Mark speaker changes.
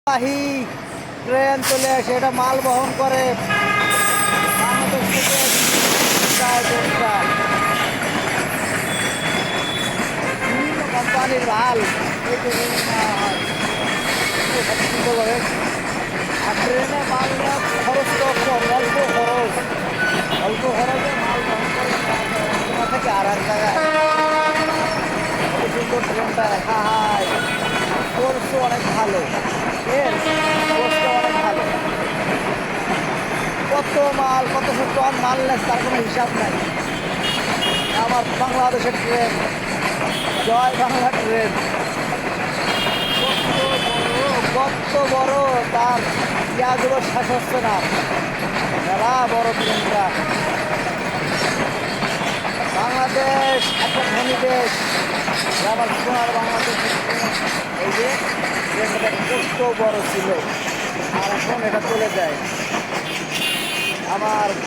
Speaker 1: বাহী ট্রেন চলে আসে, এটা মাল বহন করে বাংলাদেশ থেকে যায় ট্রেনটা। বিভিন্ন কোম্পানির মাল এই ট্রেনে নেওয়া হয়। চিন্তা করেন, আর ট্রেনে মাল নেওয়ার খরচ তো কম, অল্প খরচে মাল বহন করে একটা থেকে আর এক জায়গায়। কত সুন্দর ট্রেনটা, হাই কোর্সও অনেক ভালো, এর কোর্সটা অনেক ভালো। কত মাল, কত টন মাল নেয় তার কোনো হিসাব নাই। আমার বাংলাদেশের ট্রেন, জয় বাংলা ট্রেন। কত বড় তার ইয়াগুলো শেষ হচ্ছে না, মেলা বড় ট্রেনটা। বাংলাদেশ একটা ধনী দেশ, আমার সোনার বাংলাদেশ। এই যে ট্রেনটা কত বড় ছিল, আর এখন এটা চলে যায়। আমার